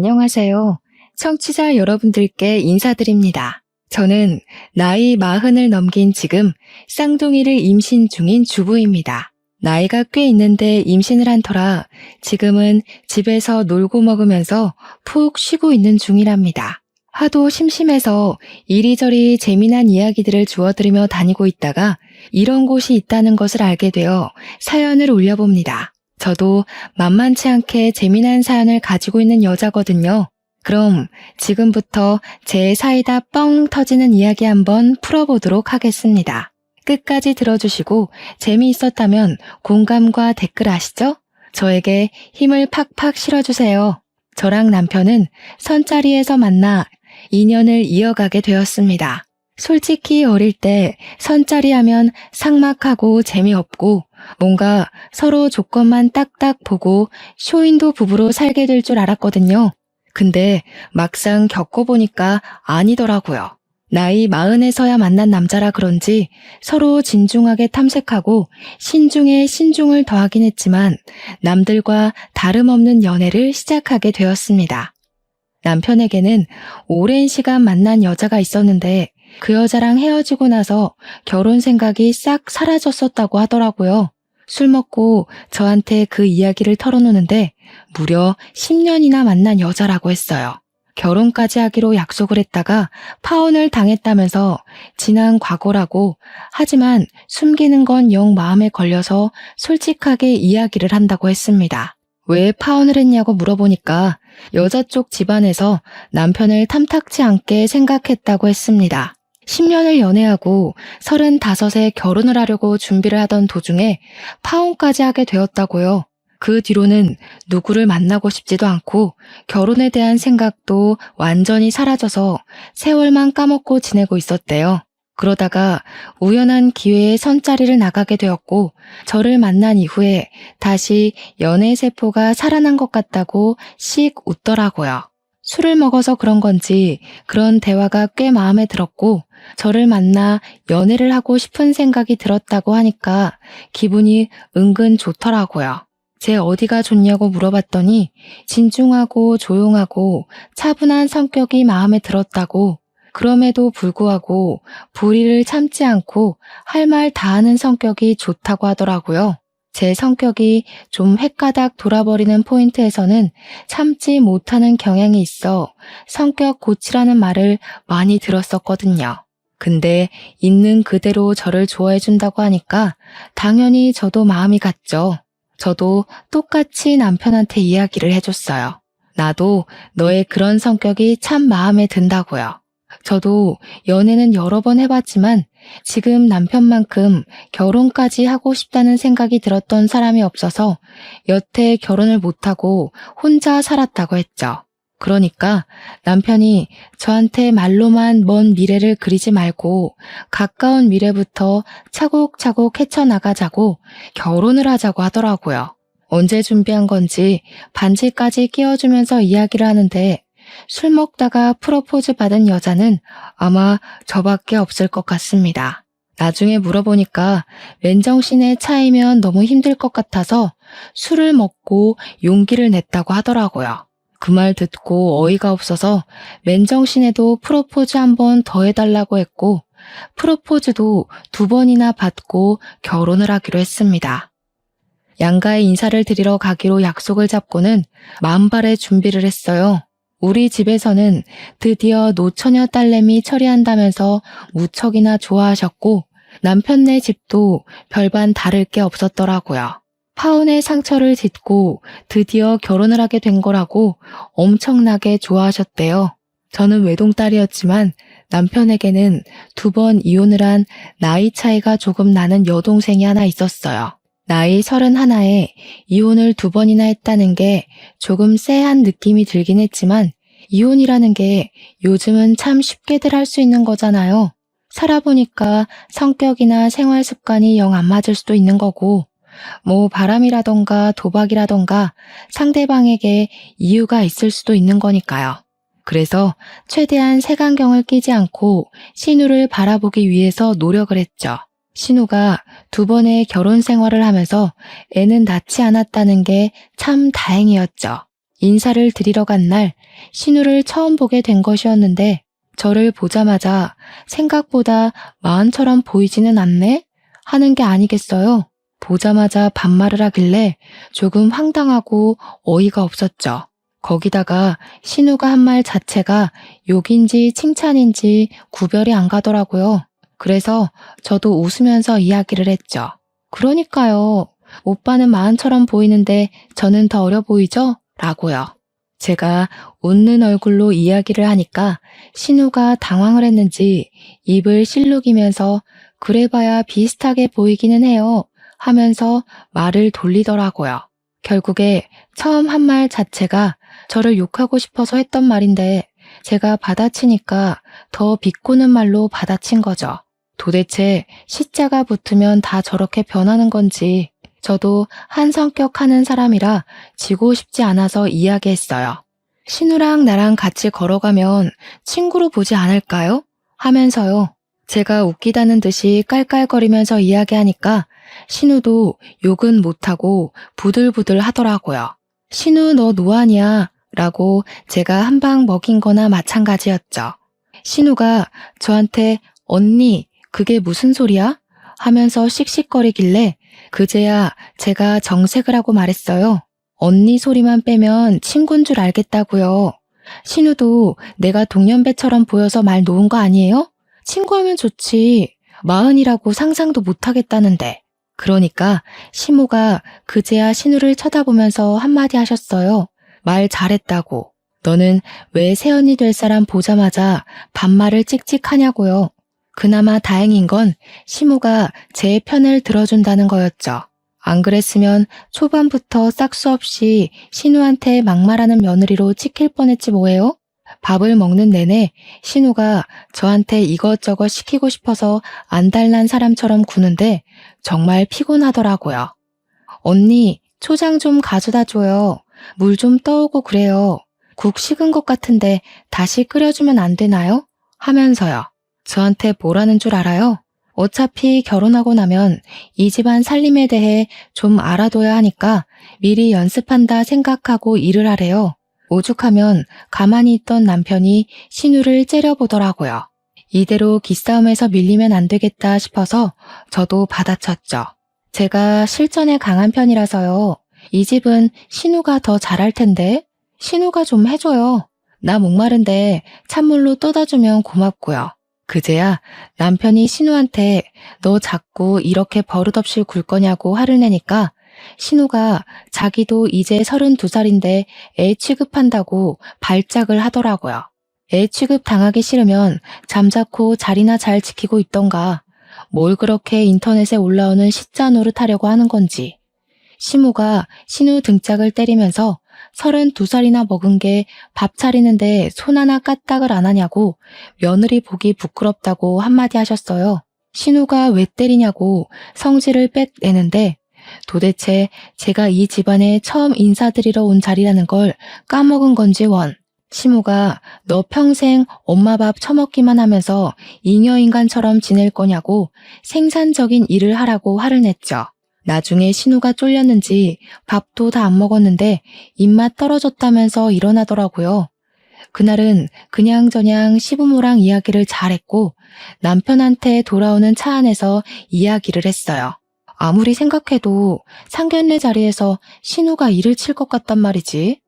안녕하세요. 청취자 여러분들께 인사드립니다. 저는 나이 40을 넘긴 지금 쌍둥이를 임신 중인 주부입니다. 나이가 꽤 있는데 임신을 한 터라 지금은 집에서 놀고 먹으면서 푹 쉬고 있는 중이랍니다. 하도 심심해서 이리저리 재미난 이야기들을 주워들으며 다니고 있다가 이런 곳이 있다는 것을 알게 되어 사연을 올려봅니다. 저도 만만치 않게 재미난 사연을 가지고 있는 여자거든요. 그럼 지금부터 제 사이다 뻥 터지는 이야기 한번 풀어보도록 하겠습니다. 끝까지 들어주시고 재미있었다면 공감과 댓글 아시죠? 저에게 힘을 팍팍 실어주세요. 저랑 남편은 선자리에서 만나 인연을 이어가게 되었습니다. 솔직히 어릴 때 선자리 하면 삭막하고 재미없고 뭔가 서로 조건만 딱딱 보고 쇼윈도 부부로 살게 될 줄 알았거든요. 근데 막상 겪어보니까 아니더라고요. 나이 40에서야 만난 남자라 그런지 서로 진중하게 탐색하고 신중에 신중을 더하긴 했지만 남들과 다름없는 연애를 시작하게 되었습니다. 남편에게는 오랜 시간 만난 여자가 있었는데 그 여자랑 헤어지고 나서 결혼 생각이 싹 사라졌었다고 하더라고요. 술 먹고 저한테 그 이야기를 털어놓는데 무려 10년이나 만난 여자라고 했어요. 결혼까지 하기로 약속을 했다가 파혼을 당했다면서 지난 과거라고 하지만 숨기는 건 영 마음에 걸려서 솔직하게 이야기를 한다고 했습니다. 왜 파혼을 했냐고 물어보니까 여자 쪽 집안에서 남편을 탐탁치 않게 생각했다고 했습니다. 10년을 연애하고 35에 결혼을 하려고 준비를 하던 도중에 파혼까지 하게 되었다고요. 그 뒤로는 누구를 만나고 싶지도 않고 결혼에 대한 생각도 완전히 사라져서 세월만 까먹고 지내고 있었대요. 그러다가 우연한 기회에 선자리를 나가게 되었고 저를 만난 이후에 다시 연애 세포가 살아난 것 같다고 씩 웃더라고요. 술을 먹어서 그런 건지 그런 대화가 꽤 마음에 들었고 저를 만나 연애를 하고 싶은 생각이 들었다고 하니까 기분이 은근 좋더라고요. 제 어디가 좋냐고 물어봤더니 진중하고 조용하고 차분한 성격이 마음에 들었다고 그럼에도 불구하고 불의를 참지 않고 할 말 다 하는 성격이 좋다고 하더라고요. 제 성격이 좀 헷가닥 돌아버리는 포인트에서는 참지 못하는 경향이 있어 성격 고치라는 말을 많이 들었었거든요. 근데 있는 그대로 저를 좋아해준다고 하니까 당연히 저도 마음이 갔죠. 저도 똑같이 남편한테 이야기를 해줬어요. 나도 너의 그런 성격이 참 마음에 든다고요. 저도 연애는 여러 번 해봤지만 지금 남편만큼 결혼까지 하고 싶다는 생각이 들었던 사람이 없어서 여태 결혼을 못하고 혼자 살았다고 했죠. 그러니까 남편이 저한테 말로만 먼 미래를 그리지 말고 가까운 미래부터 차곡차곡 헤쳐나가자고 결혼을 하자고 하더라고요. 언제 준비한 건지 반지까지 끼워주면서 이야기를 하는데 술 먹다가 프로포즈 받은 여자는 아마 저밖에 없을 것 같습니다. 나중에 물어보니까 맨정신에 차이면 너무 힘들 것 같아서 술을 먹고 용기를 냈다고 하더라고요. 그 말 듣고 어이가 없어서 맨정신에도 프로포즈 한 번 더 해달라고 했고 프로포즈도 2번이나 받고 결혼을 하기로 했습니다. 양가에 인사를 드리러 가기로 약속을 잡고는 만발의 준비를 했어요. 우리 집에서는 드디어 노처녀 딸내미 처리한다면서 무척이나 좋아하셨고 남편네 집도 별반 다를 게 없었더라고요. 파혼의 상처를 딛고 드디어 결혼을 하게 된 거라고 엄청나게 좋아하셨대요. 저는 외동딸이었지만 남편에게는 2번 이혼을 한 나이 차이가 조금 나는 여동생이 하나 있었어요. 나이 31에 이혼을 2번이나 했다는 게 조금 쎄한 느낌이 들긴 했지만 이혼이라는 게 요즘은 참 쉽게들 할 수 있는 거잖아요. 살아보니까 성격이나 생활 습관이 영 안 맞을 수도 있는 거고 뭐 바람이라던가 도박이라던가 상대방에게 이유가 있을 수도 있는 거니까요. 그래서 최대한 색안경을 끼지 않고 신우를 바라보기 위해서 노력을 했죠. 신우가 2번의 결혼 생활을 하면서 애는 낳지 않았다는 게 참 다행이었죠. 인사를 드리러 간 날 신우를 처음 보게 된 것이었는데 저를 보자마자 생각보다 마흔처럼 보이지는 않네? 하는 게 아니겠어요? 보자마자 반말을 하길래 조금 황당하고 어이가 없었죠. 거기다가 신우가 한 말 자체가 욕인지 칭찬인지 구별이 안 가더라고요. 그래서 저도 웃으면서 이야기를 했죠. 그러니까요. 오빠는 마흔처럼 보이는데 저는 더 어려 보이죠? 라고요. 제가 웃는 얼굴로 이야기를 하니까 신우가 당황을 했는지 입을 실룩이면서 그래봐야 비슷하게 보이기는 해요 하면서 말을 돌리더라고요. 결국에 처음 한 말 자체가 저를 욕하고 싶어서 했던 말인데 제가 받아치니까 더 비꼬는 말로 받아친 거죠. 도대체 시자가 붙으면 다 저렇게 변하는 건지 저도 한 성격 하는 사람이라 지고 싶지 않아서 이야기했어요. 신우랑 나랑 같이 걸어가면 친구로 보지 않을까요? 하면서요. 제가 웃기다는 듯이 깔깔거리면서 이야기하니까 신우도 욕은 못하고 부들부들 하더라고요. 신우 너 노안이야 라고 제가 한 방 먹인 거나 마찬가지였죠. 신우가 저한테 언니 그게 무슨 소리야? 하면서 씩씩거리길래 그제야 제가 정색을 하고 말했어요. 언니 소리만 빼면 친구인 줄 알겠다고요. 신우도 내가 동년배처럼 보여서 말 놓은 거 아니에요? 친구하면 좋지. 마흔이라고 상상도 못하겠다는데. 그러니까 시모가 그제야 신우를 쳐다보면서 한마디 하셨어요. 말 잘했다고. 너는 왜 새언니 될 사람 보자마자 반말을 찍찍하냐고요. 그나마 다행인 건 시모가 제 편을 들어준다는 거였죠. 안 그랬으면 초반부터 싹수 없이 신우한테 막말하는 며느리로 찍힐 뻔했지 뭐예요? 밥을 먹는 내내 신우가 저한테 이것저것 시키고 싶어서 안달난 사람처럼 구는데 정말 피곤하더라고요. 언니, 초장 좀 가져다 줘요. 물 좀 떠오고 그래요. 국 식은 것 같은데 다시 끓여주면 안 되나요? 하면서요. 저한테 뭐라는 줄 알아요? 어차피 결혼하고 나면 이 집안 살림에 대해 좀 알아둬야 하니까 미리 연습한다 생각하고 일을 하래요. 오죽하면 가만히 있던 남편이 신우를 째려보더라고요. 이대로 기싸움에서 밀리면 안 되겠다 싶어서 저도 받아쳤죠. 제가 실전에 강한 편이라서요. 이 집은 신우가 더 잘할 텐데 신우가 좀 해줘요. 나 목마른데 찬물로 떠다주면 고맙고요. 그제야 남편이 신우한테 너 자꾸 이렇게 버릇없이 굴 거냐고 화를 내니까 신우가 자기도 이제 32살인데 애 취급한다고 발작을 하더라고요. 애 취급 당하기 싫으면 잠자코 자리나 잘 지키고 있던가 뭘 그렇게 인터넷에 올라오는 시자 노릇하려고 하는 건지. 시모가 신우 등짝을 때리면서 32살이나 먹은 게 밥 차리는데 손 하나 까딱을 안 하냐고 며느리 보기 부끄럽다고 한마디 하셨어요. 신우가 왜 때리냐고 성질을 빽 내는데 도대체 제가 이 집안에 처음 인사드리러 온 자리라는 걸 까먹은 건지 원. 시모가 너 평생 엄마 밥 처먹기만 하면서 잉여인간처럼 지낼 거냐고 생산적인 일을 하라고 화를 냈죠. 나중에 신우가 쫄렸는지 밥도 다 안 먹었는데 입맛 떨어졌다면서 일어나더라고요. 그날은 그냥저냥 시부모랑 이야기를 잘했고 남편한테 돌아오는 차 안에서 이야기를 했어요. 아무리 생각해도 상견례 자리에서 신우가 일을 칠 것 같단 말이지.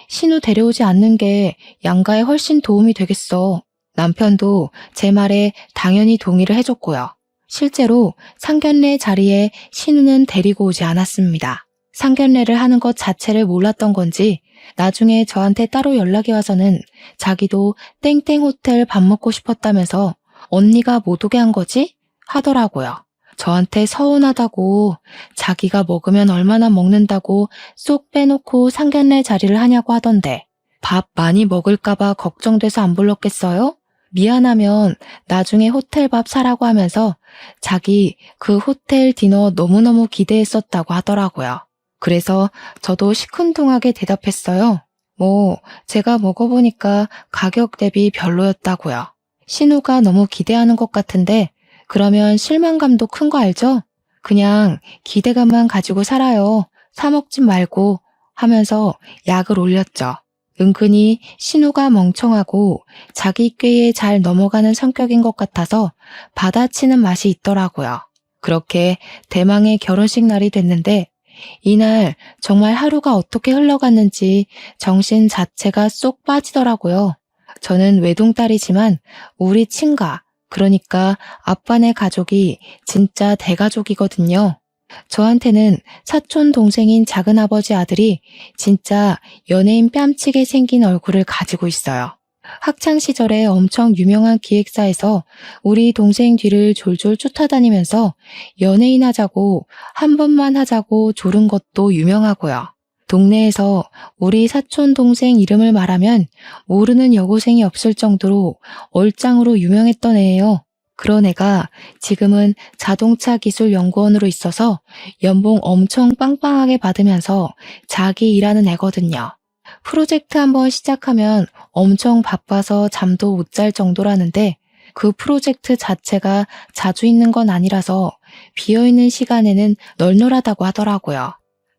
신우 데려오지 않는 게 양가에 훨씬 도움이 되겠어. 남편도 제 말에 당연히 동의를 해줬고요. 실제로 상견례 자리에 신우는 데리고 오지 않았습니다. 상견례를 하는 것 자체를 몰랐던 건지 나중에 저한테 따로 연락이 와서는 자기도 땡땡 호텔 밥 먹고 싶었다면서 언니가 못 오게 한 거지? 하더라고요. 저한테 서운하다고 자기가 먹으면 얼마나 먹는다고 쏙 빼놓고 상견례 자리를 하냐고 하던데 밥 많이 먹을까봐 걱정돼서 안 불렀겠어요? 미안하면 나중에 호텔 밥 사라고 하면서 자기 그 호텔 디너 너무너무 기대했었다고 하더라고요. 그래서 저도 시큰둥하게 대답했어요. 뭐 제가 먹어보니까 가격 대비 별로였다고요. 신우가 너무 기대하는 것 같은데 그러면 실망감도 큰 거 알죠? 그냥 기대감만 가지고 살아요. 사 먹지 말고 하면서 약을 올렸죠. 은근히 신우가 멍청하고 자기 꾀에 잘 넘어가는 성격인 것 같아서 받아치는 맛이 있더라고요. 그렇게 대망의 결혼식 날이 됐는데 이날 정말 하루가 어떻게 흘러갔는지 정신 자체가 쏙 빠지더라고요. 저는 외동딸이지만 우리 친가, 그러니까 아빠네 가족이 진짜 대가족이거든요. 저한테는 사촌 동생인 작은아버지 아들이 진짜 연예인 뺨치게 생긴 얼굴을 가지고 있어요. 학창 시절에 엄청 유명한 기획사에서 우리 동생 뒤를 졸졸 쫓아다니면서 연예인 하자고 한 번만 하자고 조른 것도 유명하고요. 동네에서 우리 사촌 동생 이름을 말하면 모르는 여고생이 없을 정도로 얼짱으로 유명했던 애예요. 그런 애가 지금은 자동차 기술 연구원으로 있어서 연봉 엄청 빵빵하게 받으면서 자기 일하는 애거든요. 프로젝트 한번 시작하면 엄청 바빠서 잠도 못 잘 정도라는데 그 프로젝트 자체가 자주 있는 건 아니라서 비어있는 시간에는 널널하다고 하더라고요.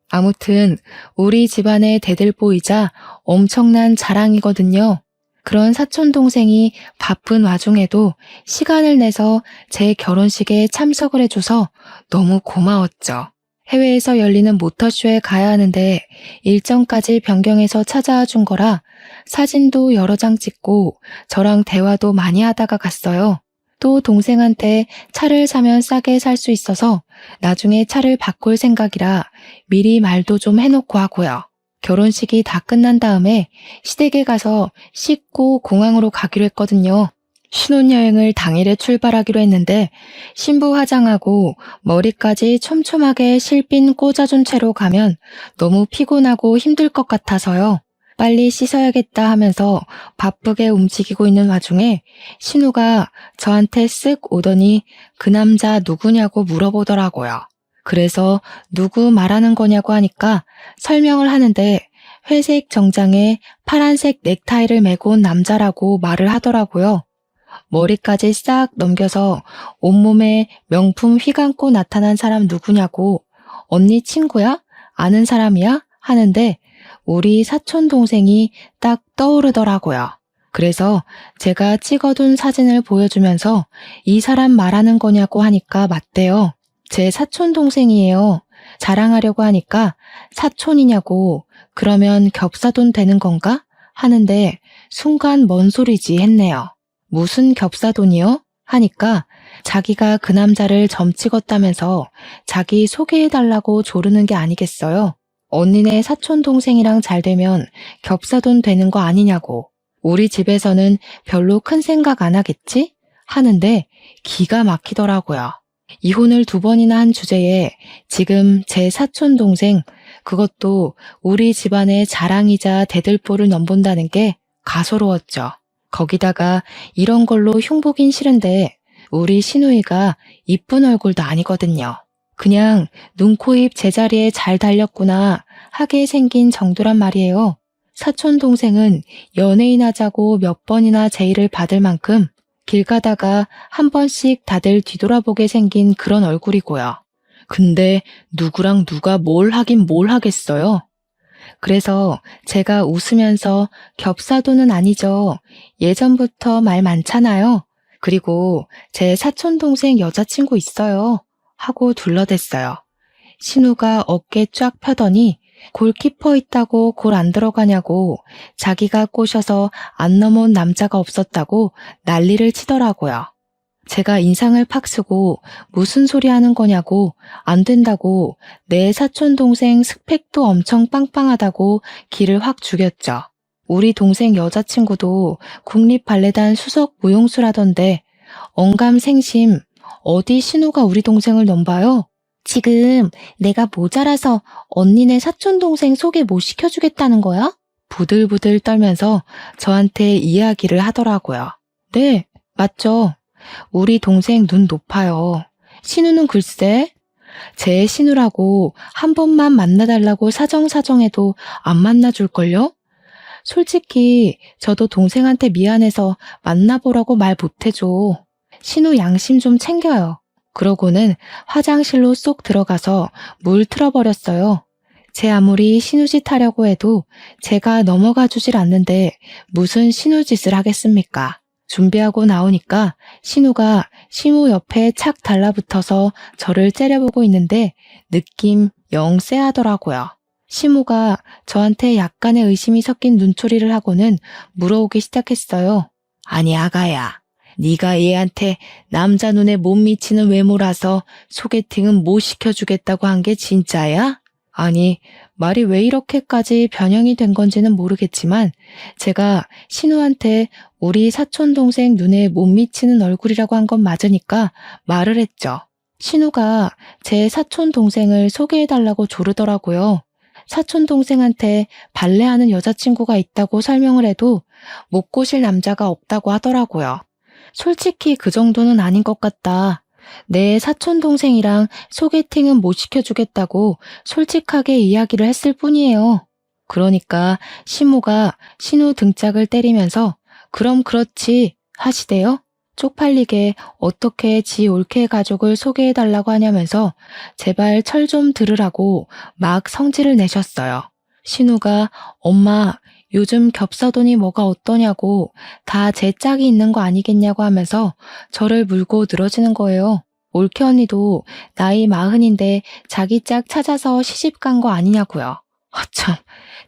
아무튼 우리 집안의 대들보이자 엄청난 자랑이거든요. 그런 사촌 동생이 바쁜 와중에도 시간을 내서 제 결혼식에 참석을 해줘서 너무 고마웠죠. 해외에서 열리는 모터쇼에 가야 하는데 일정까지 변경해서 찾아와 준 거라 사진도 여러 장 찍고 저랑 대화도 많이 하다가 갔어요. 또 동생한테 차를 사면 싸게 살 수 있어서 나중에 차를 바꿀 생각이라 미리 말도 좀 해놓고 하고요. 결혼식이 다 끝난 다음에 시댁에 가서 씻고 공항으로 가기로 했거든요. 신혼여행을 당일에 출발하기로 했는데 신부 화장하고 머리까지 촘촘하게 실핀 꽂아준 채로 가면 너무 피곤하고 힘들 것 같아서요. 빨리 씻어야겠다 하면서 바쁘게 움직이고 있는 와중에 신우가 저한테 쓱 오더니 그 남자 누구냐고 물어보더라고요. 그래서 누구 말하는 거냐고 하니까 설명을 하는데 회색 정장에 파란색 넥타이를 메고 온 남자라고 말을 하더라고요. 머리까지 싹 넘겨서 온몸에 명품 휘감고 나타난 사람 누구냐고 언니 친구야? 아는 사람이야? 하는데 우리 사촌 동생이 딱 떠오르더라고요. 그래서 제가 찍어둔 사진을 보여주면서 이 사람 말하는 거냐고 하니까 맞대요. 제 사촌 동생이에요. 자랑하려고 하니까 사촌이냐고 그러면 겹사돈 되는 건가? 하는데 순간 뭔 소리지 했네요. 무슨 겹사돈이요? 하니까 자기가 그 남자를 점 찍었다면서 자기 소개해달라고 조르는 게 아니겠어요? 언니네 사촌 동생이랑 잘 되면 겹사돈 되는 거 아니냐고. 우리 집에서는 별로 큰 생각 안 하겠지? 하는데 기가 막히더라고요. 이혼을 2번이나 한 주제에 지금 제 사촌 동생, 그것도 우리 집안의 자랑이자 대들보를 넘본다는 게 가소로웠죠. 거기다가 이런 걸로 흉보긴 싫은데 우리 시누이가 이쁜 얼굴도 아니거든요. 그냥 눈, 코, 입 제자리에 잘 달렸구나 하게 생긴 정도란 말이에요. 사촌 동생은 연예인 하자고 몇 번이나 제의를 받을 만큼 길 가다가 한 번씩 다들 뒤돌아보게 생긴 그런 얼굴이고요. 근데 누구랑 누가 뭘 하긴 뭘 하겠어요? 그래서 제가 웃으면서 겹사돈은 아니죠. 예전부터 말 많잖아요. 그리고 제 사촌동생 여자친구 있어요. 하고 둘러댔어요. 신우가 어깨 쫙 펴더니 골키퍼 있다고 골 안 들어가냐고 자기가 꼬셔서 안 넘어온 남자가 없었다고 난리를 치더라고요. 제가 인상을 팍 쓰고 무슨 소리 하는 거냐고 안 된다고 내 사촌 동생 스펙도 엄청 빵빵하다고 기를 확 죽였죠. 우리 동생 여자친구도 국립발레단 수석 무용수라던데 언감생심 어디 신우가 우리 동생을 넘봐요? 지금 내가 모자라서 언니네 사촌 동생 소개 못 시켜주겠다는 거야? 부들부들 떨면서 저한테 이야기를 하더라고요. 네, 맞죠. 우리 동생 눈 높아요. 신우는 글쎄, 제 신우라고 한 번만 만나달라고 사정사정해도 안 만나줄걸요? 솔직히 저도 동생한테 미안해서 만나보라고 말 못해줘. 신우 양심 좀 챙겨요. 그러고는 화장실로 쏙 들어가서 물 틀어버렸어요. 제 아무리 신우짓 하려고 해도 제가 넘어가 주질 않는데 무슨 신우짓을 하겠습니까? 준비하고 나오니까 신우가 시무 옆에 착 달라붙어서 저를 째려보고 있는데 느낌 영 쎄하더라고요. 시무가 저한테 약간의 의심이 섞인 눈초리를 하고는 물어오기 시작했어요. 아니 아가야, 네가 얘한테 남자 눈에 못 미치는 외모라서 소개팅은 못 시켜주겠다고 한 게 진짜야? 아니, 말이 왜 이렇게까지 변형이 된 건지는 모르겠지만 제가 신우한테 우리 사촌동생 눈에 못 미치는 얼굴이라고 한 건 맞으니까 말을 했죠. 신우가 제 사촌동생을 소개해달라고 조르더라고요. 사촌동생한테 발레하는 여자친구가 있다고 설명을 해도 못 꼬실 남자가 없다고 하더라고요. 솔직히 그 정도는 아닌 것 같다. 내 사촌동생이랑 소개팅은 못 시켜주겠다고 솔직하게 이야기를 했을 뿐이에요. 그러니까 시무가 신우 등짝을 때리면서 그럼 그렇지 하시대요. 쪽팔리게 어떻게 지 올케 가족을 소개해달라고 하냐면서 제발 철 좀 들으라고 막 성질을 내셨어요. 신우가 엄마 요즘 겹사돈이 뭐가 어떠냐고 다 제 짝이 있는 거 아니겠냐고 하면서 저를 물고 늘어지는 거예요. 올케 언니도 나이 40인데 자기 짝 찾아서 시집 간 거 아니냐고요. 참,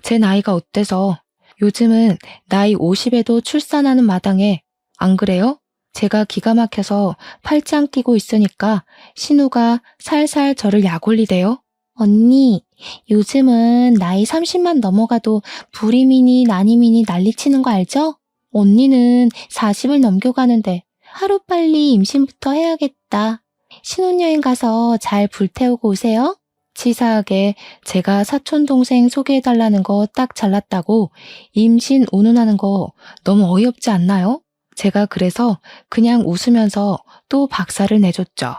제 나이가 어때서 요즘은 나이 50에도 출산하는 마당에 안 그래요? 제가 기가 막혀서 팔짱 끼고 있으니까 신우가 살살 저를 약올리대요. 언니, 요즘은 나이 30만 넘어가도 불임이니 난임이니 난리치는 거 알죠? 언니는 40을 넘겨가는데 하루빨리 임신부터 해야겠다. 신혼여행 가서 잘 불태우고 오세요. 치사하게 제가 사촌동생 소개해달라는 거 딱 잘났다고 임신 운운하는 거 너무 어이없지 않나요? 제가 그래서 그냥 웃으면서 또 박살을 내줬죠.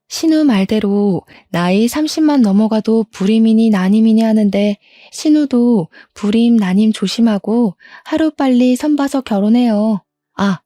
신우 말대로 나이 30만 넘어가도 불임이니 난임이니 하는데 신우도 불임 난임 조심하고 하루빨리 선봐서 결혼해요. 아,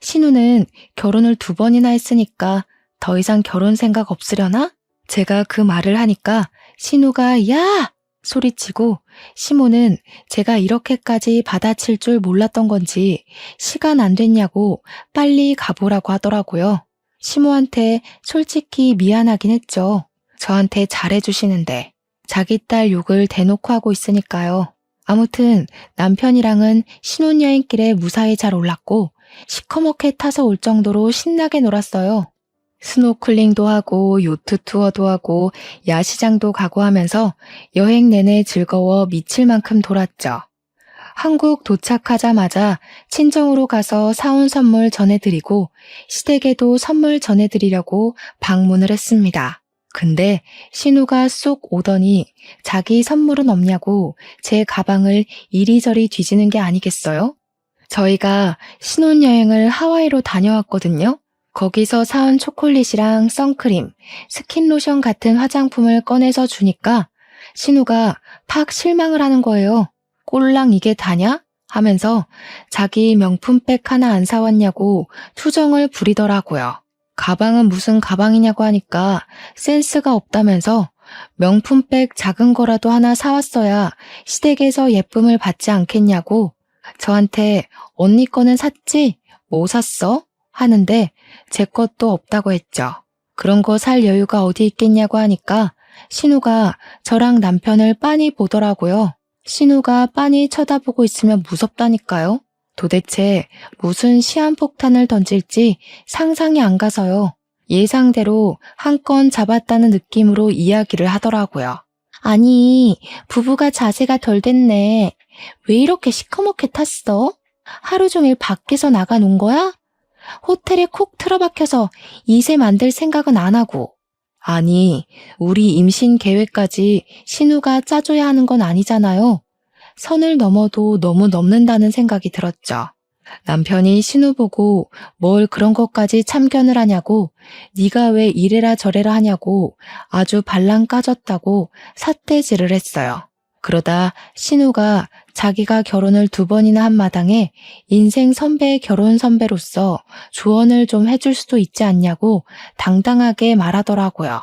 신우는 결혼을 2번이나 했으니까 더 이상 결혼 생각 없으려나? 제가 그 말을 하니까 신우가 야! 소리치고 시모는 제가 이렇게까지 받아칠 줄 몰랐던 건지 시간 안 됐냐고 빨리 가보라고 하더라고요. 시모한테 솔직히 미안하긴 했죠. 저한테 잘해주시는데 자기 딸 욕을 대놓고 하고 있으니까요. 아무튼 남편이랑은 신혼여행길에 무사히 잘 올랐고 시커멓게 타서 올 정도로 신나게 놀았어요. 스노클링도 하고 요트 투어도 하고 야시장도 가고 하면서 여행 내내 즐거워 미칠 만큼 돌았죠. 한국 도착하자마자 친정으로 가서 사온 선물 전해드리고 시댁에도 선물 전해드리려고 방문을 했습니다. 근데 신우가 쏙 오더니 자기 선물은 없냐고 제 가방을 이리저리 뒤지는 게 아니겠어요? 저희가 신혼여행을 하와이로 다녀왔거든요. 거기서 사온 초콜릿이랑 선크림, 스킨로션 같은 화장품을 꺼내서 주니까 신우가 팍 실망을 하는 거예요. 꼴랑 이게 다냐? 하면서 자기 명품백 하나 안 사왔냐고 투정을 부리더라고요. 가방은 무슨 가방이냐고 하니까 센스가 없다면서 명품백 작은 거라도 하나 사왔어야 시댁에서 예쁨을 받지 않겠냐고 저한테 언니 거는 샀지? 뭐 샀어? 하는데 제 것도 없다고 했죠. 그런 거 살 여유가 어디 있겠냐고 하니까 신우가 저랑 남편을 빤히 보더라고요. 신우가 빤히 쳐다보고 있으면 무섭다니까요. 도대체 무슨 시한폭탄을 던질지 상상이 안 가서요. 예상대로 한 건 잡았다는 느낌으로 이야기를 하더라고요. 아니, 부부가 자세가 덜 됐네. 왜 이렇게 시커멓게 탔어? 하루 종일 밖에서 나가 논 거야? 호텔에 콕 틀어박혀서 이세 만들 생각은 안 하고. 아니, 우리 임신 계획까지 신우가 짜줘야 하는 건 아니잖아요. 선을 넘어도 너무 넘는다는 생각이 들었죠. 남편이 신우 보고 뭘 그런 것까지 참견을 하냐고, 네가 왜 이래라 저래라 하냐고 아주 발랑 까졌다고 삿대질을 했어요. 그러다 신우가 자기가 결혼을 2번이나 한 마당에 인생 선배의 결혼 선배로서 조언을 좀 해줄 수도 있지 않냐고 당당하게 말하더라고요.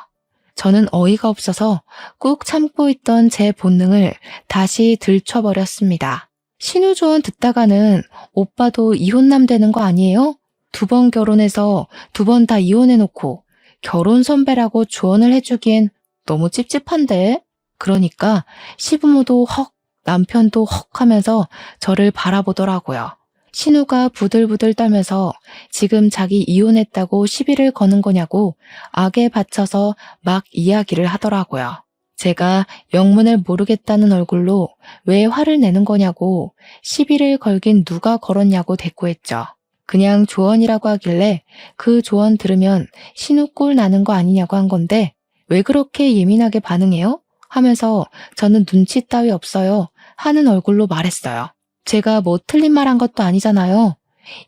저는 어이가 없어서 꾹 참고 있던 제 본능을 다시 들춰버렸습니다. 신우 조언 듣다가는 오빠도 이혼남 되는 거 아니에요? 2번 결혼해서 2번 다 이혼해놓고 결혼 선배라고 조언을 해주기엔 너무 찝찝한데? 그러니까 시부모도 헉, 남편도 헉 하면서 저를 바라보더라고요. 신우가 부들부들 떨면서 지금 자기 이혼했다고 시비를 거는 거냐고 악에 받쳐서 막 이야기를 하더라고요. 제가 영문을 모르겠다는 얼굴로 왜 화를 내는 거냐고 시비를 걸긴 누가 걸었냐고 대꾸했죠. 그냥 조언이라고 하길래 그 조언 들으면 신우 꼴 나는 거 아니냐고 한 건데 왜 그렇게 예민하게 반응해요? 하면서 저는 눈치 따위 없어요 하는 얼굴로 말했어요. 제가 뭐 틀린 말 한 것도 아니잖아요.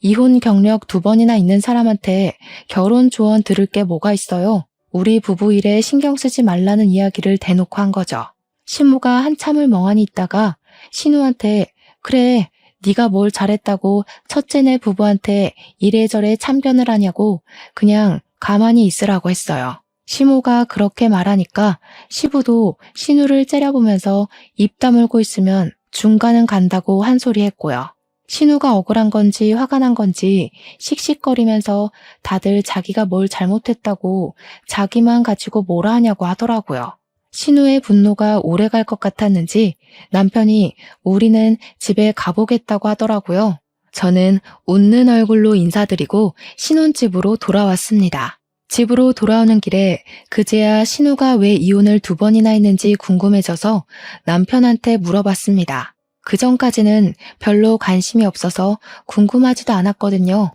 이혼 경력 2번이나 있는 사람한테 결혼 조언 들을 게 뭐가 있어요. 우리 부부 일에 신경 쓰지 말라는 이야기를 대놓고 한 거죠. 신부가 한참을 멍하니 있다가 신우한테 그래 네가 뭘 잘했다고 첫째네 부부한테 이래저래 참견을 하냐고 그냥 가만히 있으라고 했어요. 시모가 그렇게 말하니까 시부도 신우를 째려보면서 입 다물고 있으면 중간은 간다고 한 소리 했고요. 신우가 억울한 건지 화가 난 건지 씩씩거리면서 다들 자기가 뭘 잘못했다고 자기만 가지고 뭐라 하냐고 하더라고요. 신우의 분노가 오래 갈 것 같았는지 남편이 우리는 집에 가보겠다고 하더라고요. 저는 웃는 얼굴로 인사드리고 신혼집으로 돌아왔습니다. 집으로 돌아오는 길에 그제야 신우가 왜 이혼을 2번이나 했는지 궁금해져서 남편한테 물어봤습니다. 그전까지는 별로 관심이 없어서 궁금하지도 않았거든요.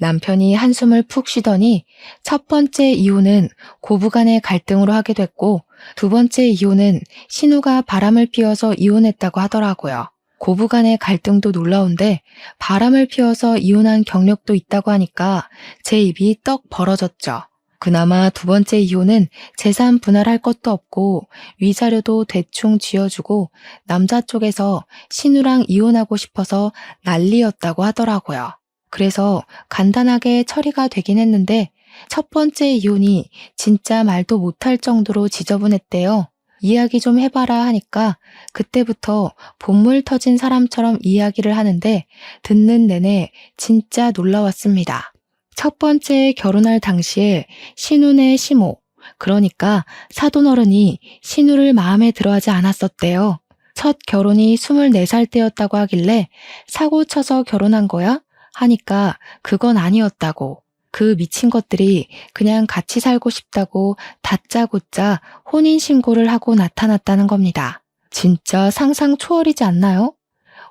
남편이 한숨을 푹 쉬더니 첫 번째 이혼은 고부간의 갈등으로 하게 됐고 2번째 이혼은 신우가 바람을 피워서 이혼했다고 하더라고요. 고부간의 갈등도 놀라운데 바람을 피워서 이혼한 경력도 있다고 하니까 제 입이 떡 벌어졌죠. 그나마 2번째 이혼은 재산 분할할 것도 없고 위자료도 대충 쥐어주고 남자 쪽에서 신우랑 이혼하고 싶어서 난리였다고 하더라고요. 그래서 간단하게 처리가 되긴 했는데 첫 번째 이혼이 진짜 말도 못할 정도로 지저분했대요. 이야기 좀 해봐라 하니까 그때부터 본물 터진 사람처럼 이야기를 하는데 듣는 내내 진짜 놀라웠습니다. 첫 번째 결혼할 당시에 신우네 시모, 그러니까 사돈어른이 신우를 마음에 들어하지 않았었대요. 첫 결혼이 24살 때였다고 하길래 사고 쳐서 결혼한 거야? 하니까 그건 아니었다고. 그 미친 것들이 그냥 같이 살고 싶다고 다짜고짜 혼인신고를 하고 나타났다는 겁니다. 진짜 상상 초월이지 않나요?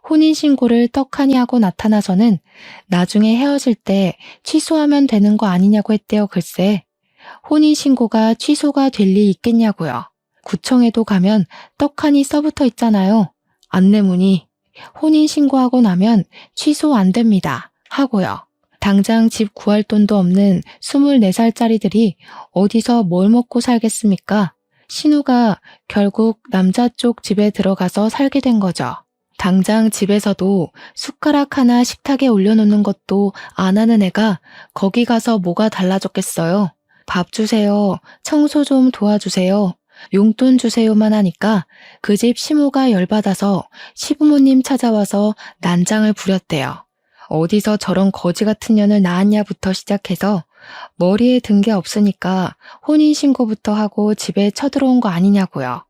혼인신고를 떡하니 하고 나타나서는 나중에 헤어질 때 취소하면 되는 거 아니냐고 했대요. 글쎄. 혼인신고가 취소가 될 리 있겠냐고요. 구청에도 가면 떡하니 써붙어 있잖아요. 안내문이 혼인신고하고 나면 취소 안 됩니다. 하고요. 당장 집 구할 돈도 없는 24살짜리들이 어디서 뭘 먹고 살겠습니까? 신우가 결국 남자 쪽 집에 들어가서 살게 된 거죠. 당장 집에서도 숟가락 하나 식탁에 올려놓는 것도 안 하는 애가 거기 가서 뭐가 달라졌겠어요. 밥 주세요. 청소 좀 도와주세요. 용돈 주세요만 하니까 그 집 시모가 열받아서 시부모님 찾아와서 난장을 부렸대요. 어디서 저런 거지 같은 년을 낳았냐부터 시작해서 머리에 든 게 없으니까 혼인신고부터 하고 집에 쳐들어온 거 아니냐고요.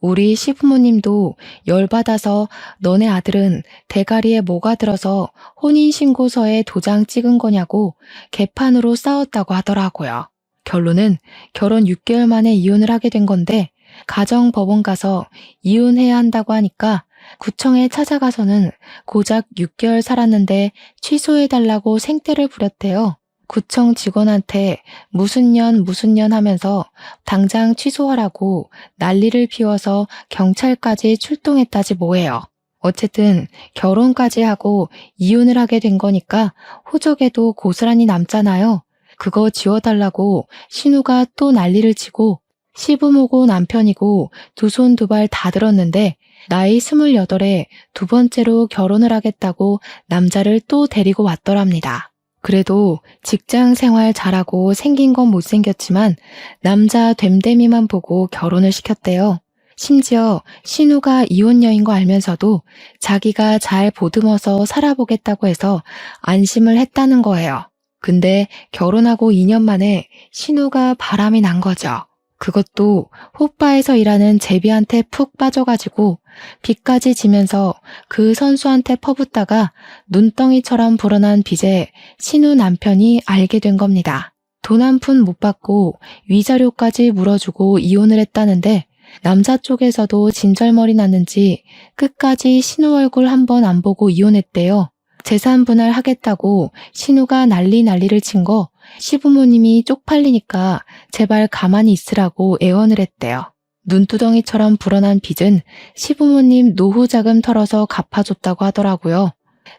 우리 시부모님도 열받아서 너네 아들은 대가리에 뭐가 들어서 혼인신고서에 도장 찍은 거냐고 개판으로 싸웠다고 하더라고요. 결론은 결혼 6개월 만에 이혼을 하게 된 건데 가정법원 가서 이혼해야 한다고 하니까 구청에 찾아가서는 고작 6개월 살았는데 취소해달라고 생떼를 부렸대요. 구청 직원한테 무슨 년 하면서 당장 취소하라고 난리를 피워서 경찰까지 출동했다지 뭐예요. 어쨌든 결혼까지 하고 이혼을 하게 된 거니까 호적에도 고스란히 남잖아요. 그거 지워달라고 신우가 또 난리를 치고 시부모고 남편이고 두 손 두 발 다 들었는데 나이 28에 2번째로 결혼을 하겠다고 남자를 또 데리고 왔더랍니다. 그래도 직장 생활 잘하고 생긴 건 못생겼지만 남자 됨됨이만 보고 결혼을 시켰대요. 심지어 신우가 이혼녀인 거 알면서도 자기가 잘 보듬어서 살아보겠다고 해서 안심을 했다는 거예요. 근데 결혼하고 2년 만에 신우가 바람이 난 거죠. 그것도 호빠에서 일하는 제비한테 푹 빠져가지고 빚까지 지면서 그 선수한테 퍼붓다가 눈덩이처럼 불어난 빚에 신우 남편이 알게 된 겁니다. 돈 한 푼 못 받고 위자료까지 물어주고 이혼을 했다는데 남자 쪽에서도 진절머리 났는지 끝까지 신우 얼굴 한 번 안 보고 이혼했대요. 재산 분할하겠다고 신우가 난리를 친 거 시부모님이 쪽팔리니까 제발 가만히 있으라고 애원을 했대요. 눈두덩이처럼 불어난 빚은 시부모님 노후 자금 털어서 갚아줬다고 하더라고요.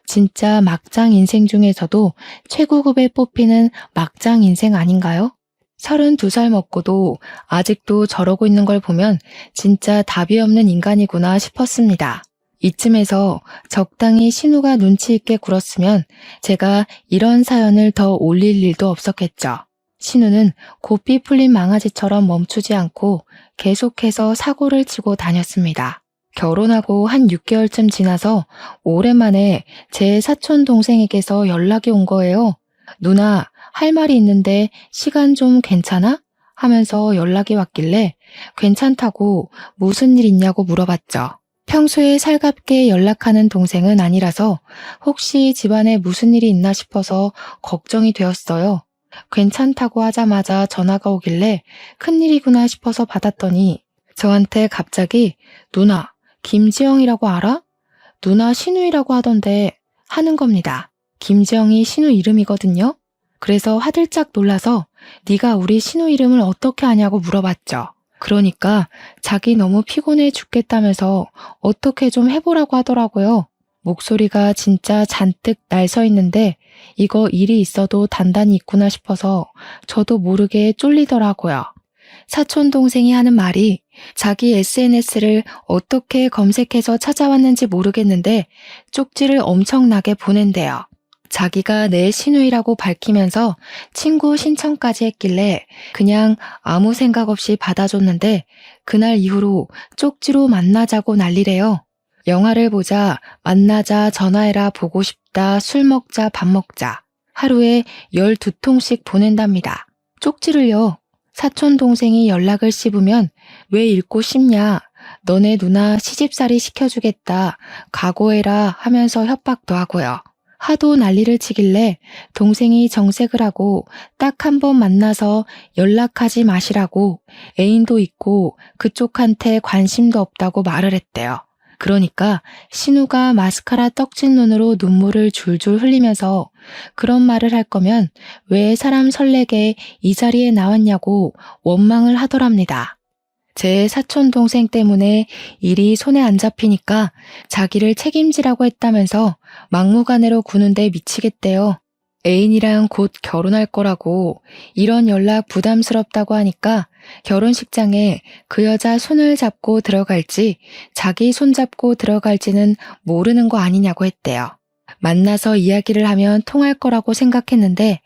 진짜 막장 인생 중에서도 최고급에 뽑히는 막장 인생 아닌가요? 32살 먹고도 아직도 저러고 있는 걸 보면 진짜 답이 없는 인간이구나 싶었습니다. 이쯤에서 적당히 신우가 눈치 있게 굴었으면 제가 이런 사연을 더 올릴 일도 없었겠죠. 신우는 고삐 풀린 망아지처럼 멈추지 않고 계속해서 사고를 치고 다녔습니다. 결혼하고 한 6개월쯤 지나서 오랜만에 제 사촌 동생에게서 연락이 온 거예요. 누나, 할 말이 있는데 시간 좀 괜찮아? 하면서 연락이 왔길래 괜찮다고 무슨 일 있냐고 물어봤죠. 평소에 살갑게 연락하는 동생은 아니라서 혹시 집안에 무슨 일이 있나 싶어서 걱정이 되었어요. 괜찮다고 하자마자 전화가 오길래 큰일이구나 싶어서 받았더니 저한테 갑자기 누나, 김지영이라고 알아? 누나 신우이라고 하던데 하는 겁니다. 김지영이 신우 이름이거든요. 그래서 화들짝 놀라서 네가 우리 신우 이름을 어떻게 아냐고 물어봤죠. 그러니까 자기 너무 피곤해 죽겠다면서 어떻게 좀 해보라고 하더라고요. 목소리가 진짜 잔뜩 날서 있는데 이거 일이 있어도 단단히 있구나 싶어서 저도 모르게 쫄리더라고요. 사촌 동생이 하는 말이 자기 SNS를 어떻게 검색해서 찾아왔는지 모르겠는데 쪽지를 엄청나게 보낸대요. 자기가 내 신우이라고 밝히면서 친구 신청까지 했길래 그냥 아무 생각 없이 받아줬는데 그날 이후로 쪽지로 만나자고 난리래요. 영화를 보자, 만나자, 전화해라, 보고 싶다, 술 먹자, 밥 먹자. 하루에 12통씩 보낸답니다. 쪽지를요. 사촌 동생이 연락을 씹으면 왜 읽고 싶냐? 너네 누나 시집살이 시켜주겠다. 각오해라 하면서 협박도 하고요. 하도 난리를 치길래 동생이 정색을 하고 딱 한 번 만나서 연락하지 마시라고 애인도 있고 그쪽한테 관심도 없다고 말을 했대요. 그러니까 신우가 마스카라 떡진 눈으로 눈물을 줄줄 흘리면서 그런 말을 할 거면 왜 사람 설레게 이 자리에 나왔냐고 원망을 하더랍니다. 제 사촌 동생 때문에 일이 손에 안 잡히니까 자기를 책임지라고 했다면서 막무가내로 구는데 미치겠대요. 애인이랑 곧 결혼할 거라고 이런 연락 부담스럽다고 하니까 결혼식장에 그 여자 손을 잡고 들어갈지 자기 손 잡고 들어갈지는 모르는 거 아니냐고 했대요. 만나서 이야기를 하면 통할 거라고 생각했는데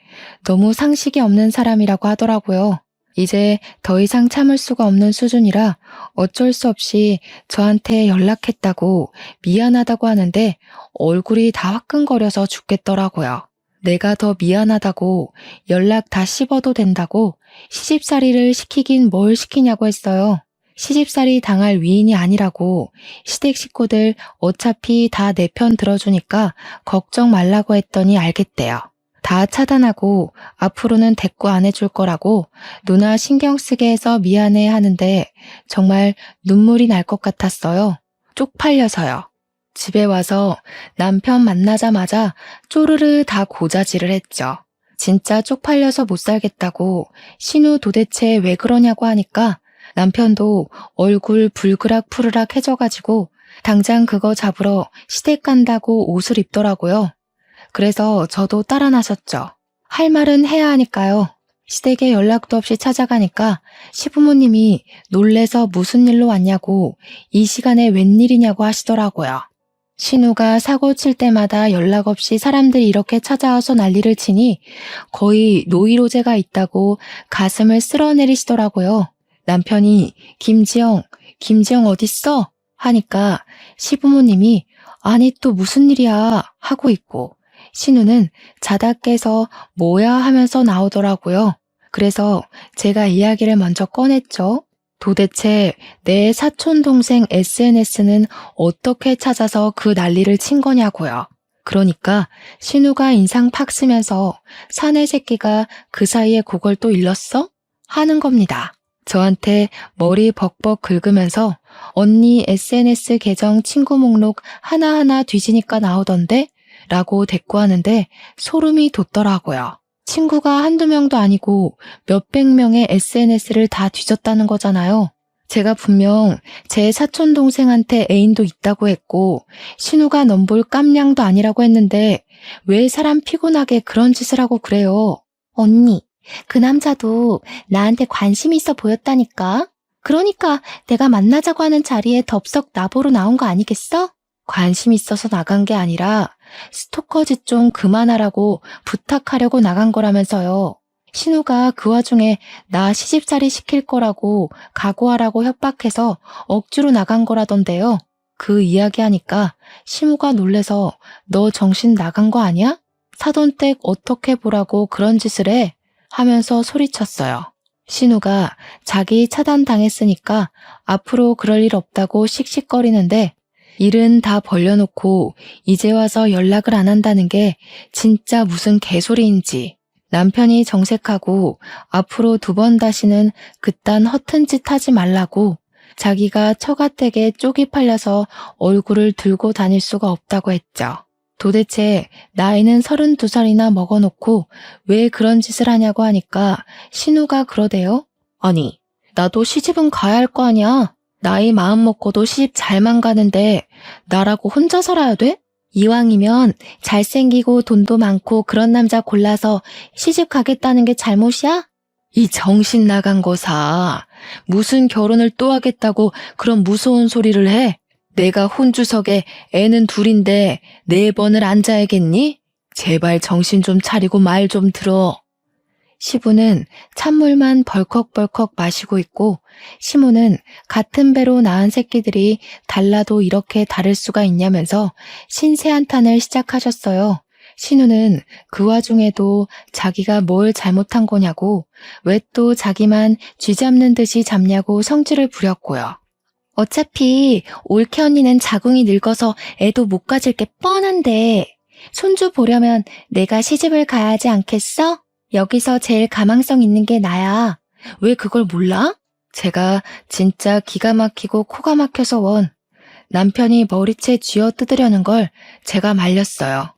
너무 상식이 없는 사람이라고 하더라고요. 이제 더 이상 참을 수가 없는 수준이라 어쩔 수 없이 저한테 연락했다고 미안하다고 하는데 얼굴이 다 화끈거려서 죽겠더라고요. 내가 더 미안하다고 연락 다 씹어도 된다고 시집살이를 시키긴 뭘 시키냐고 했어요. 시집살이 당할 위인이 아니라고 시댁 식구들 어차피 다 내 편 들어주니까 걱정 말라고 했더니 알겠대요. 다 차단하고 앞으로는 대꾸 안 해줄 거라고 누나 신경 쓰게 해서 미안해 하는데 정말 눈물이 날 것 같았어요. 쪽팔려서요. 집에 와서 남편 만나자마자 쪼르르 다 고자질을 했죠. 진짜 쪽팔려서 못 살겠다고 신우 도대체 왜 그러냐고 하니까 남편도 얼굴 불그락 푸르락 해져가지고 당장 그거 잡으러 시댁 간다고 옷을 입더라고요. 그래서 저도 따라 나섰죠. 할 말은 해야 하니까요. 시댁에 연락도 없이 찾아가니까 시부모님이 놀래서 무슨 일로 왔냐고 이 시간에 웬일이냐고 하시더라고요. 신우가 사고 칠 때마다 연락 없이 사람들이 이렇게 찾아와서 난리를 치니 거의 노이로제가 있다고 가슴을 쓸어내리시더라고요. 남편이 김지영 어딨어? 하니까 시부모님이 아니 또 무슨 일이야 하고 있고 신우는 자다 깨서 뭐야 하면서 나오더라고요. 그래서 제가 이야기를 먼저 꺼냈죠. 도대체 내 사촌 동생 SNS는 어떻게 찾아서 그 난리를 친 거냐고요. 그러니까 신우가 인상 팍 쓰면서 사내 새끼가 그 사이에 그걸 또 일렀어? 하는 겁니다. 저한테 머리 벅벅 긁으면서 언니 SNS 계정 친구 목록 하나하나 뒤지니까 나오던데? 라고 대꾸하는데 소름이 돋더라고요. 친구가 한두 명도 아니고 몇백 명의 SNS를 다 뒤졌다는 거잖아요. 제가 분명 제 사촌 동생한테 애인도 있다고 했고 신우가 넘볼 깜냥도 아니라고 했는데 왜 사람 피곤하게 그런 짓을 하고 그래요? 언니, 그 남자도 나한테 관심 있어 보였다니까? 그러니까 내가 만나자고 하는 자리에 덥석 나보러 나온 거 아니겠어? 관심 있어서 나간 게 아니라 스토커 짓 좀 그만하라고 부탁하려고 나간 거라면서요. 신우가 그 와중에 나 시집살이 시킬 거라고 각오하라고 협박해서 억지로 나간 거라던데요. 그 이야기하니까 신우가 놀래서 너 정신 나간 거 아니야? 사돈댁 어떻게 보라고 그런 짓을 해? 하면서 소리쳤어요. 신우가 자기 차단당했으니까 앞으로 그럴 일 없다고 씩씩거리는데 일은 다 벌려놓고 이제 와서 연락을 안 한다는 게 진짜 무슨 개소리인지 남편이 정색하고 앞으로 2번 다시는 그딴 허튼 짓 하지 말라고 자기가 처가댁에 쪽이 팔려서 얼굴을 들고 다닐 수가 없다고 했죠. 도대체 나이는 32살이나 먹어놓고 왜 그런 짓을 하냐고 하니까 신우가 그러대요. 아니, 나도 시집은 가야 할 거 아니야. 나이 마음 먹고도 시집 잘만 가는데 나라고 혼자 살아야 돼? 이왕이면 잘생기고 돈도 많고 그런 남자 골라서 시집 가겠다는 게 잘못이야? 이 정신 나간 거사. 무슨 결혼을 또 하겠다고 그런 무서운 소리를 해? 내가 혼주석에 애는 둘인데 4번을 앉아야겠니? 제발 정신 좀 차리고 말 좀 들어. 시부는 찬물만 벌컥벌컥 마시고 있고 시모는 같은 배로 낳은 새끼들이 달라도 이렇게 다를 수가 있냐면서 신세한탄을 시작하셨어요. 신우는 그 와중에도 자기가 뭘 잘못한 거냐고 왜 또 자기만 쥐 잡는 듯이 잡냐고 성질을 부렸고요. 어차피 올케 언니는 자궁이 늙어서 애도 못 가질 게 뻔한데 손주 보려면 내가 시집을 가야 하지 않겠어? 여기서 제일 가망성 있는 게 나야. 왜 그걸 몰라? 제가 진짜 기가 막히고 코가 막혀서 원. 남편이 머리채 쥐어 뜯으려는 걸 제가 말렸어요.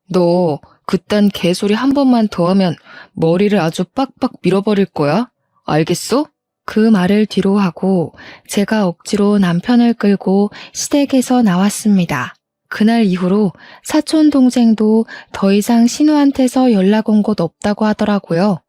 너 그딴 개소리 한 번만 더 하면 머리를 아주 빡빡 밀어버릴 거야. 알겠어? 그 말을 뒤로 하고 제가 억지로 남편을 끌고 시댁에서 나왔습니다. 그날 이후로 사촌 동생도 더 이상 신우한테서 연락 온 곳 없다고 하더라고요.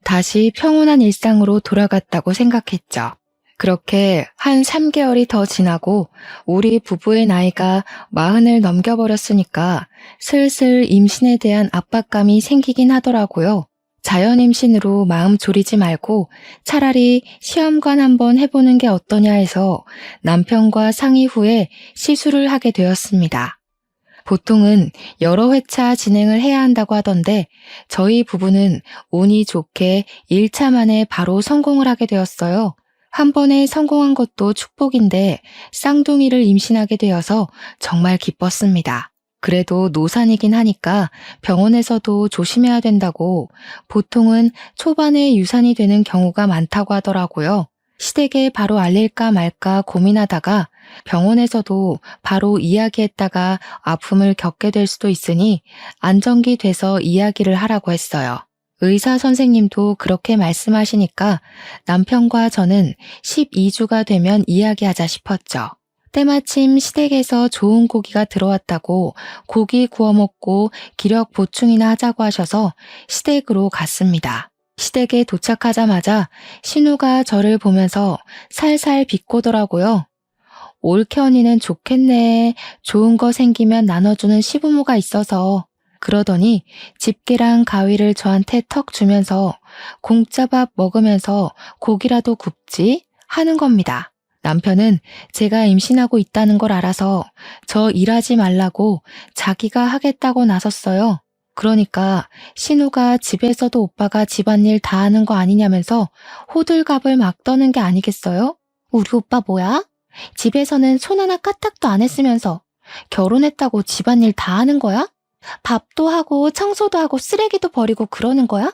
다시 평온한 일상으로 돌아갔다고 생각했죠. 그렇게 한 3개월이 더 지나고 우리 부부의 나이가 40을 넘겨버렸으니까 슬슬 임신에 대한 압박감이 생기긴 하더라고요. 자연 임신으로 마음 졸이지 말고 차라리 시험관 한번 해보는 게 어떠냐 해서 남편과 상의 후에 시술을 하게 되었습니다. 보통은 여러 회차 진행을 해야 한다고 하던데 저희 부부는 운이 좋게 1차 만에 바로 성공을 하게 되었어요. 한 번에 성공한 것도 축복인데 쌍둥이를 임신하게 되어서 정말 기뻤습니다. 그래도 노산이긴 하니까 병원에서도 조심해야 된다고 보통은 초반에 유산이 되는 경우가 많다고 하더라고요. 시댁에 바로 알릴까 말까 고민하다가 병원에서도 바로 이야기했다가 아픔을 겪게 될 수도 있으니 안정기 돼서 이야기를 하라고 했어요. 의사 선생님도 그렇게 말씀하시니까 남편과 저는 12주가 되면 이야기하자 싶었죠. 때마침 시댁에서 좋은 고기가 들어왔다고 고기 구워 먹고 기력 보충이나 하자고 하셔서 시댁으로 갔습니다. 시댁에 도착하자마자 신우가 저를 보면서 살살 비꼬더라고요. 올케 언니는 좋겠네. 좋은 거 생기면 나눠주는 시부모가 있어서. 그러더니 집게랑 가위를 저한테 턱 주면서 공짜밥 먹으면서 고기라도 굽지 하는 겁니다. 남편은 제가 임신하고 있다는 걸 알아서 저 일하지 말라고 자기가 하겠다고 나섰어요. 그러니까 신우가 집에서도 오빠가 집안일 다 하는 거 아니냐면서 호들갑을 막 떠는 게 아니겠어요? 우리 오빠 뭐야? 집에서는 손 하나 까딱도 안 했으면서 결혼했다고 집안일 다 하는 거야? 밥도 하고 청소도 하고 쓰레기도 버리고 그러는 거야?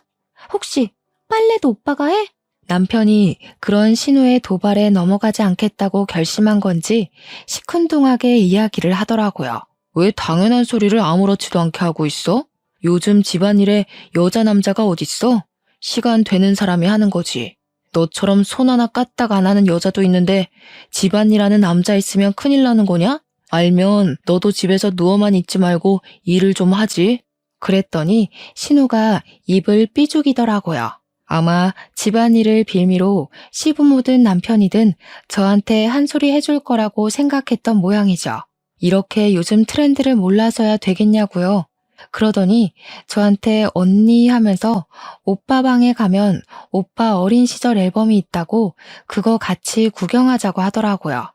혹시 빨래도 오빠가 해? 남편이 그런 신우의 도발에 넘어가지 않겠다고 결심한 건지 시큰둥하게 이야기를 하더라고요. 왜 당연한 소리를 아무렇지도 않게 하고 있어? 요즘 집안일에 여자 남자가 어딨어? 시간 되는 사람이 하는 거지. 너처럼 손 하나 까딱 안 하는 여자도 있는데 집안일 하는 남자 있으면 큰일 나는 거냐? 알면 너도 집에서 누워만 있지 말고 일을 좀 하지. 그랬더니 신우가 입을 삐죽이더라고요. 아마 집안일을 빌미로 시부모든 남편이든 저한테 한 소리 해줄 거라고 생각했던 모양이죠. 이렇게 요즘 트렌드를 몰라서야 되겠냐고요. 그러더니 저한테 언니 하면서 오빠 방에 가면 오빠 어린 시절 앨범이 있다고 그거 같이 구경하자고 하더라고요.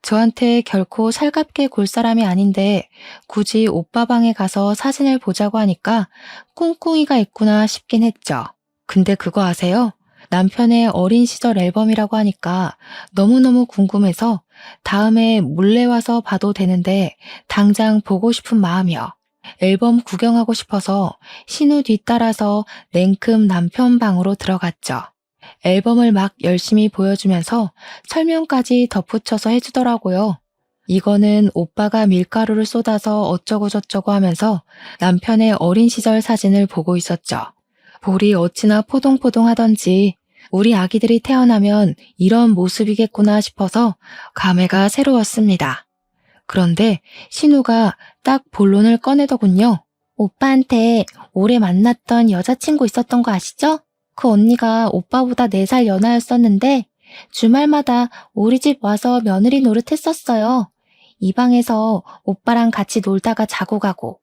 저한테 결코 살갑게 굴 사람이 아닌데 굳이 오빠 방에 가서 사진을 보자고 하니까 꿍꿍이가 있구나 싶긴 했죠. 근데 그거 아세요? 남편의 어린 시절 앨범이라고 하니까 너무너무 궁금해서 다음에 몰래 와서 봐도 되는데 당장 보고 싶은 마음이요. 앨범 구경하고 싶어서 신우 뒤따라서 냉큼 남편 방으로 들어갔죠. 앨범을 막 열심히 보여주면서 설명까지 덧붙여서 해주더라고요. 이거는 오빠가 밀가루를 쏟아서 어쩌고저쩌고 하면서 남편의 어린 시절 사진을 보고 있었죠. 볼이 어찌나 포동포동하던지 우리 아기들이 태어나면 이런 모습이겠구나 싶어서 감회가 새로웠습니다. 그런데 신우가 딱 본론을 꺼내더군요. 오빠한테 오래 만났던 여자친구 있었던 거 아시죠? 그 언니가 오빠보다 4살 연하였었는데 주말마다 우리 집 와서 며느리 노릇했었어요. 이 방에서 오빠랑 같이 놀다가 자고 가고.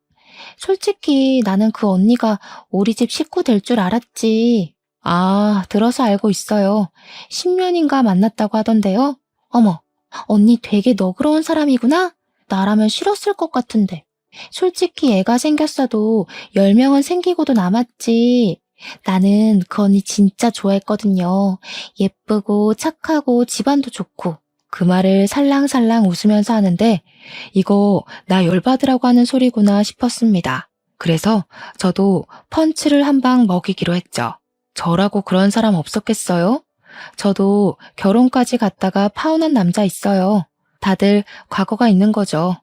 솔직히 나는 그 언니가 우리 집 식구 될 줄 알았지. 아, 들어서 알고 있어요. 10년인가 만났다고 하던데요. 어머, 언니 되게 너그러운 사람이구나? 나라면 싫었을 것 같은데. 솔직히 애가 생겼어도 10명은 생기고도 남았지. 나는 그 언니 진짜 좋아했거든요. 예쁘고 착하고 집안도 좋고. 그 말을 살랑살랑 웃으면서 하는데 이거 나 열받으라고 하는 소리구나 싶었습니다. 그래서 저도 펀치를 한 방 먹이기로 했죠. 저라고 그런 사람 없었겠어요? 저도 결혼까지 갔다가 파혼한 남자 있어요. 다들 과거가 있는 거죠.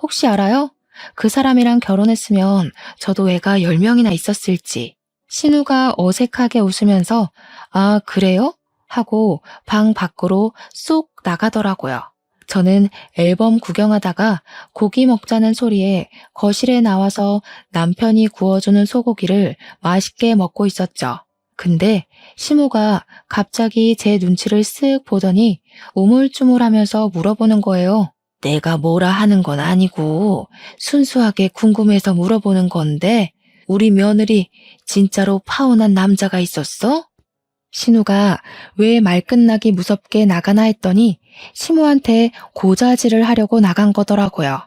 혹시 알아요? 그 사람이랑 결혼했으면 저도 애가 10명이나 있었을지. 신우가 어색하게 웃으면서 아, 그래요? 하고 방 밖으로 쏙 나가더라고요. 저는 앨범 구경하다가 고기 먹자는 소리에 거실에 나와서 남편이 구워주는 소고기를 맛있게 먹고 있었죠. 근데 시무가 갑자기 제 눈치를 쓱 보더니 우물쭈물하면서 물어보는 거예요. 내가 뭐라 하는 건 아니고 순수하게 궁금해서 물어보는 건데 우리 며느리 진짜로 파혼한 남자가 있었어? 신우가 왜 말 끝나기 무섭게 나가나 했더니 시무한테 고자질을 하려고 나간 거더라고요.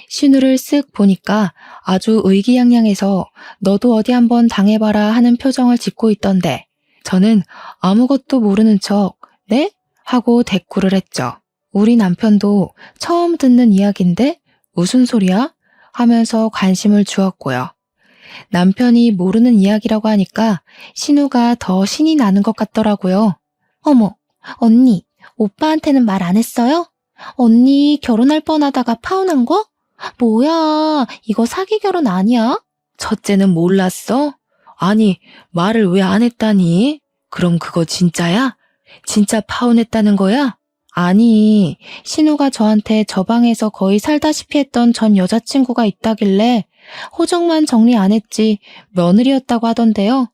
신우를 쓱 보니까 아주 의기양양해서 너도 어디 한번 당해봐라 하는 표정을 짓고 있던데 저는 아무것도 모르는 척 네? 하고 대꾸를 했죠. 우리 남편도 처음 듣는 이야기인데 무슨 소리야? 하면서 관심을 주었고요. 남편이 모르는 이야기라고 하니까 신우가 더 신이 나는 것 같더라고요. 어머, 언니, 오빠한테는 말 안 했어요? 언니 결혼할 뻔하다가 파혼한 거? 뭐야, 이거 사기 결혼 아니야? 첫째는 몰랐어? 아니, 말을 왜 안 했다니? 그럼 그거 진짜야? 진짜 파혼했다는 거야? 아니, 신우가 저한테 저 방에서 거의 살다시피 했던 전 여자친구가 있다길래 호적만 정리 안 했지 며느리였다고 하던데요.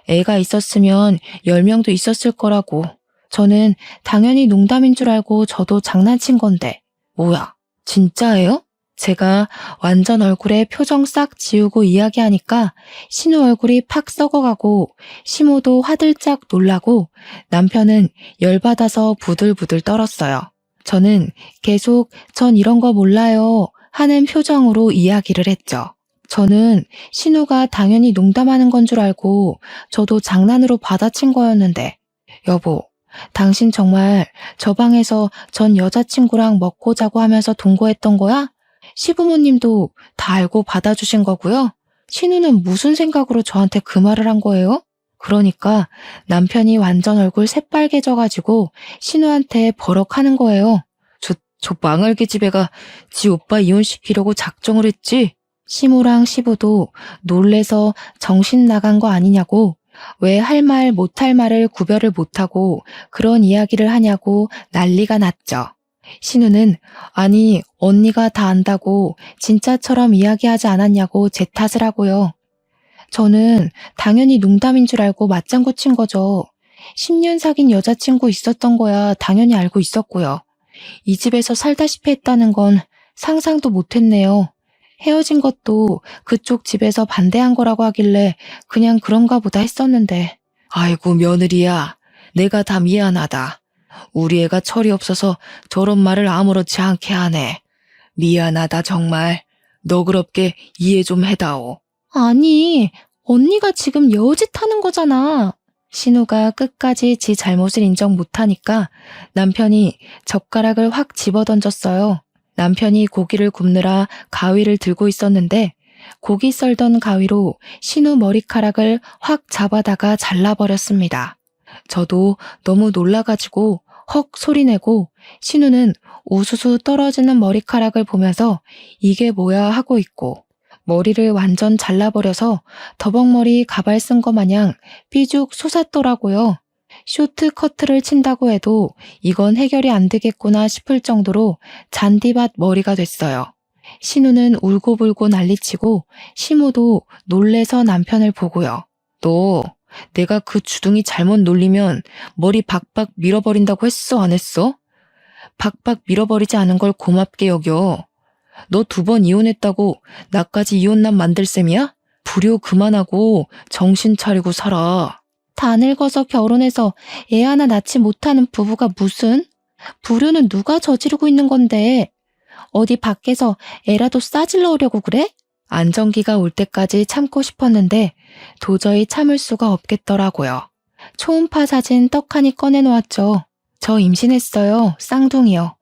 애가 있었으면 10명도 있었을 거라고. 저는 당연히 농담인 줄 알고 저도 장난친 건데 뭐야, 진짜예요? 제가 완전 얼굴에 표정 싹 지우고 이야기하니까 신우 얼굴이 팍 썩어가고 시모도 화들짝 놀라고 남편은 열받아서 부들부들 떨었어요. 저는 계속 전 이런 거 몰라요 하는 표정으로 이야기를 했죠. 저는 신우가 당연히 농담하는 건 줄 알고 저도 장난으로 받아친 거였는데 여보, 당신 정말 저 방에서 전 여자친구랑 먹고 자고 하면서 동거했던 거야? 시부모님도 다 알고 받아주신 거고요. 신우는 무슨 생각으로 저한테 그 말을 한 거예요? 그러니까 남편이 완전 얼굴 새빨개져가지고 신우한테 버럭하는 거예요. 저 망할기 집애가 지 오빠 이혼시키려고 작정을 했지? 시모랑 시부도 놀래서 정신 나간 거 아니냐고, 왜 할 말 못할 말을 구별을 못하고 그런 이야기를 하냐고 난리가 났죠. 신우는 아니 언니가 다 안다고 진짜처럼 이야기하지 않았냐고 제 탓을 하고요. 저는 당연히 농담인 줄 알고 맞장구 친 거죠. 10년 사귄 여자친구 있었던 거야 당연히 알고 있었고요. 이 집에서 살다시피 했다는 건 상상도 못했네요. 헤어진 것도 그쪽 집에서 반대한 거라고 하길래 그냥 그런가 보다 했었는데. 아이고 며느리야, 내가 다 미안하다. 우리 애가 철이 없어서 저런 말을 아무렇지 않게 하네. 미안하다 정말. 너그럽게 이해 좀 해다오. 아니, 언니가 지금 여우짓 하는 거잖아. 신우가 끝까지 지 잘못을 인정 못하니까 남편이 젓가락을 확 집어던졌어요. 남편이 고기를 굽느라 가위를 들고 있었는데 고기 썰던 가위로 신우 머리카락을 확 잡아다가 잘라버렸습니다. 저도 너무 놀라가지고 헉 소리내고 신우는 우수수 떨어지는 머리카락을 보면서 이게 뭐야 하고 있고 머리를 완전 잘라버려서 더벅머리 가발 쓴 거 마냥 삐죽 솟았더라고요. 쇼트커트를 친다고 해도 이건 해결이 안 되겠구나 싶을 정도로 잔디밭 머리가 됐어요. 신우는 울고불고 난리치고 시모도 놀래서 남편을 보고요. 너 내가 그 주둥이 잘못 놀리면 머리 박박 밀어버린다고 했어 안 했어? 박박 밀어버리지 않은 걸 고맙게 여겨. 너 2번 이혼했다고 나까지 이혼남 만들 셈이야? 불효 그만하고 정신 차리고 살아. 다 늙어서 결혼해서 애 하나 낳지 못하는 부부가 무슨? 불효는 누가 저지르고 있는 건데? 어디 밖에서 애라도 싸질러오려고 그래? 안정기가 올 때까지 참고 싶었는데 도저히 참을 수가 없겠더라고요. 초음파 사진 떡하니 꺼내놓았죠. 저 임신했어요. 쌍둥이요.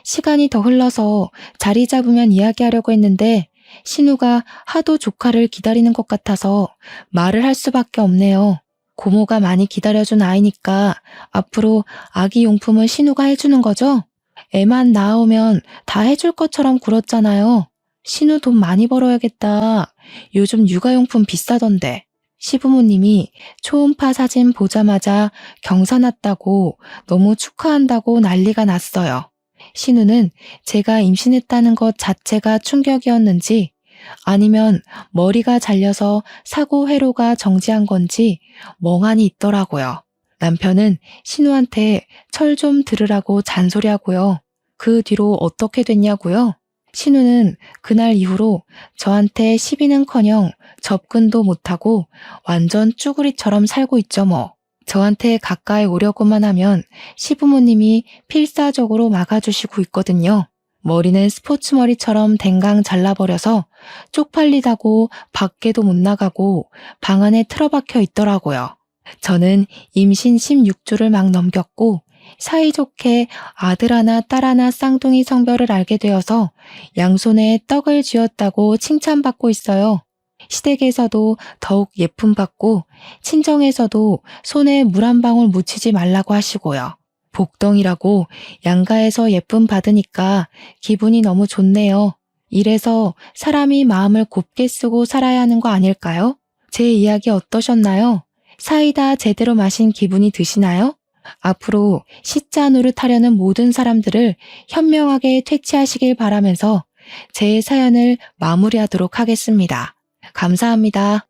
시간이 더 흘러서 자리 잡으면 이야기하려고 했는데 신우가 하도 조카를 기다리는 것 같아서 말을 할 수밖에 없네요. 고모가 많이 기다려준 아이니까 앞으로 아기 용품은 신우가 해주는 거죠? 애만 낳아오면 다 해줄 것처럼 굴었잖아요. 신우 돈 많이 벌어야겠다. 요즘 육아용품 비싸던데. 시부모님이 초음파 사진 보자마자 경사 났다고 너무 축하한다고 난리가 났어요. 신우는 제가 임신했다는 것 자체가 충격이었는지 아니면 머리가 잘려서 사고 회로가 정지한 건지 멍하니 있더라고요. 남편은 신우한테 철 좀 들으라고 잔소리하고요. 그 뒤로 어떻게 됐냐고요? 신우는 그날 이후로 저한테 시비는커녕 접근도 못하고 완전 쭈구리처럼 살고 있죠 뭐. 저한테 가까이 오려고만 하면 시부모님이 필사적으로 막아주시고 있거든요. 머리는 스포츠 머리처럼 댕강 잘라버려서 쪽팔리다고 밖에도 못 나가고 방 안에 틀어박혀 있더라고요. 저는 임신 16주를 막 넘겼고 사이좋게 아들 하나 딸 하나 쌍둥이 성별을 알게 되어서 양손에 떡을 쥐었다고 칭찬받고 있어요. 시댁에서도 더욱 예쁨 받고 친정에서도 손에 물 한 방울 묻히지 말라고 하시고요. 복덩이라고 양가에서 예쁨 받으니까 기분이 너무 좋네요. 이래서 사람이 마음을 곱게 쓰고 살아야 하는 거 아닐까요? 제 이야기 어떠셨나요? 사이다 제대로 마신 기분이 드시나요? 앞으로 시자 노릇하려는 모든 사람들을 현명하게 퇴치하시길 바라면서 제 사연을 마무리하도록 하겠습니다. 감사합니다.